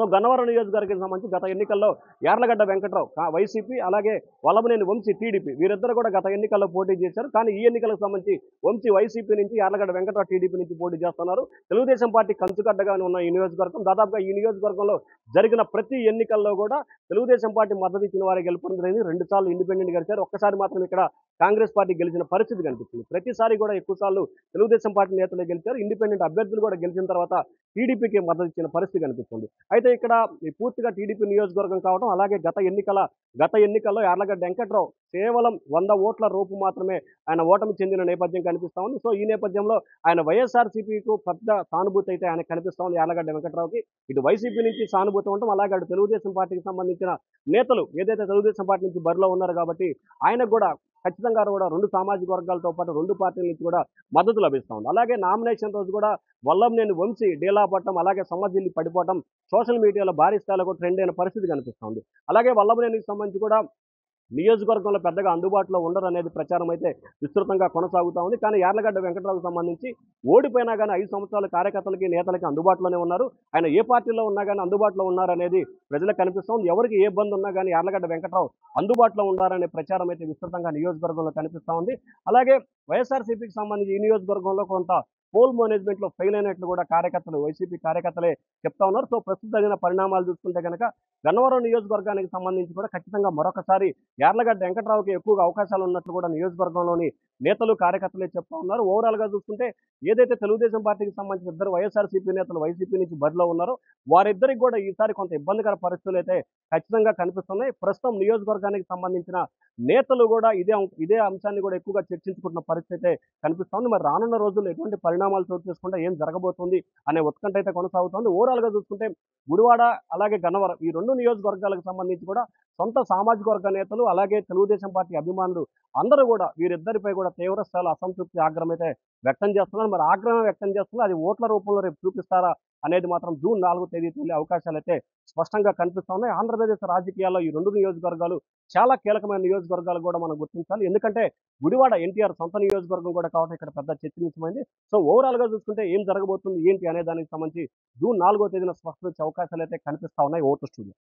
So Gannavaram నియోజకవర్గానికి సంబంధించి గత ఎన్నికల్లో యార్లగడ్డ వెంకట్రావు వైసీపీ, అలాగే వల్లభనేని వంశీ టీడీపీ వీరిద్దరు కూడా గత ఎన్నికల్లో పోటీ చేశారు. కానీ ఈ ఎన్నికలకు సంబంధించి వంశీ వైసీపీ నుంచి, యార్లగడ్డ వెంకట్రావు టీడీపీ నుంచి పోటీ చేస్తున్నారు. తెలుగుదేశం పార్టీ కంచుగడ్డగా ఉన్న ఈ నియోజకవర్గం, దాదాపుగా ఈ నియోజకవర్గంలో జరిగిన ప్రతి ఎన్నికల్లో కూడా తెలుగుదేశం పార్టీ మద్దతు ఇచ్చిన వారే గెలుపొందింది. 2 సార్లు ఇండిపెండెంట్ గెలిచారు. ఒక్కసారి మాత్రం ఇక్కడ కాంగ్రెస్ పార్టీ గెలిచిన పరిస్థితి కనిపిస్తుంది. ప్రతిసారి కూడా ఎక్కువ సార్లు తెలుగుదేశం పార్టీ నేతలే గెలిచారు. ఇండిపెండెంట్ అభ్యర్థులు కూడా గెలిచిన తర్వాత టీడీపీకి మద్దతు ఇచ్చిన పరిస్థితి కనిపిస్తుంది. అయితే ఇక్కడ ఈ పూర్తిగా టీడీపీ నియోజకవర్గం కావడం, అలాగే గత ఎన్నికల్లో యార్లగడ్డ వెంకట్రావు కేవలం 100 ఓట్ల రూపు మాత్రమే ఆయన ఓటమి చెందిన నేపథ్యం కనిపిస్తా ఉంది. సో ఈ నేపథ్యంలో ఆయన వైఎస్ఆర్సీపీకు పెద్ద సానుభూతి అయితే ఆయన కనిపిస్తా ఉంది. యార్లగడ్డ వెంకట్రావుకి ఇటు వైసీపీ నుంచి సానుభూతి ఉండటం, అలాగే అటు తెలుగుదేశం పార్టీకి సంబంధించిన నేతలు ఏదైతే తెలుగుదేశం పార్టీ నుంచి బరిలో ఉన్నారు కాబట్టి ఆయనకు కూడా ఖచ్చితంగా కూడా 2 సామాజిక వర్గాలతో పాటు 2 పార్టీల నుంచి కూడా మద్దతు లభిస్తూ ఉంది. అలాగే నామినేషన్ రోజు కూడా వల్లభనేని వంశీ డీలా పడటం, అలాగే సమ్మజిల్లి పడిపోవడం సోషల్ మీడియాలో భారీ స్థాయిలో కూడా ట్రెండ్ అయిన పరిస్థితి కనిపిస్తుంది. అలాగే వల్లభనేనికి సంబంధించి కూడా నియోజకవర్గంలో పెద్దగా అందుబాటులో ఉండరు అనేది ప్రచారం అయితే విస్తృతంగా కొనసాగుతూ ఉంది. కానీ యార్లగడ్డ వెంకట్రావుకు సంబంధించి ఓడిపోయినా కానీ 5 సంవత్సరాల కార్యకర్తలకి, నేతలకి అందుబాటులోనే ఉన్నారు. ఆయన ఏ పార్టీలో ఉన్నా కానీ అందుబాటులో ఉన్నారనేది ప్రజలకు కనిపిస్తుంది. ఎవరికి ఏ ఇబ్బంది ఉన్నా కానీ యార్లగడ్డ వెంకట్రావు అందుబాటులో ఉన్నారనే ప్రచారం అయితే విస్తృతంగా నియోజకవర్గంలో కనిపిస్తూ ఉంది. అలాగే వైఎస్ఆర్సీపీకి సంబంధించి ఈ నియోజకవర్గంలో కొంత పోల్ మేనేజ్మెంట్లో ఫెయిల్ అయినట్లు కూడా వైసీపీ కార్యకర్తలే చెప్తా ఉన్నారు. సో ప్రస్తుతం జరిగిన పరిణామాలు చూసుకుంటే కనుక గన్నవరం నియోజకవర్గానికి సంబంధించి కూడా ఖచ్చితంగా మరొకసారి యార్లగడ్డ వెంకట్రావుకి ఎక్కువగా అవకాశాలు ఉన్నట్లు కూడా నియోజకవర్గంలోని నేతలు, కార్యకర్తలే చెప్తా ఉన్నారు. ఓవరాల్గా చూసుకుంటే ఏదైతే తెలుగుదేశం పార్టీకి సంబంధించిన 2 వైఎస్ఆర్సీపీ నేతలు వైసీపీ నుంచి బరిలో ఉన్నారో వారిద్దరికి కూడా ఈసారి కొంత ఇబ్బందికర పరిస్థితులు అయితే ఖచ్చితంగా కనిపిస్తున్నాయి. ప్రస్తుతం నియోజకవర్గానికి సంబంధించిన నేతలు కూడా ఇదే అంశాన్ని కూడా ఎక్కువగా చర్చించుకుంటున్న పరిస్థితి అయితే కనిపిస్తోంది. మరి రానున్న రోజుల్లో ఎటువంటి పరిణామాలు చోటు చేసుకుంటే ఏం జరగబోతుంది అనే ఉత్కంఠ అయితే కొనసాగుతోంది. ఓవరాల్గా చూసుకుంటే గుడివాడ, అలాగే గన్నవరం ఈ 2 నియోజకవర్గాలకు సంబంధించి కూడా సొంత సామాజిక వర్గ నేతలు, అలాగే తెలుగుదేశం పార్టీ అభిమానులు అందరూ కూడా వీరిద్దరిపై కూడా తీవ్ర స్థాయిలో అసంతృప్తి, ఆగ్రహం అయితే వ్యక్తం చేస్తున్నారు. మరి ఆగ్రహం వ్యక్తం చేస్తున్నారు, అది ఓట్ల రూపంలో రేపు చూపిస్తారా అనేది మాత్రం జూన్ 4వ తేదీ తెలియ అవకాశాలు అయితే స్పష్టంగా కనిపిస్తా ఉన్నాయి. ఆంధ్రప్రదేశ్ రాజకీయాల్లో ఈ 2 నియోజకవర్గాలు చాలా కీలకమైన నియోజకవర్గాలు కూడా మనం గుర్తించాలి. ఎందుకంటే గుడివాడ ఎన్టీఆర్ సొంత నియోజకవర్గం కూడా కావడం ఇక్కడ పెద్ద చర్చనీయమైంది. సో ఓవరాల్గా చూసుకుంటే ఏం జరగబోతుంది ఏంటి అనే దానికి సంబంధించి జూన్ 4వ తేదీన స్పష్టత వచ్చే అవకాశాలు అయితే కనిపిస్తా ఉన్నాయి. Vote studio.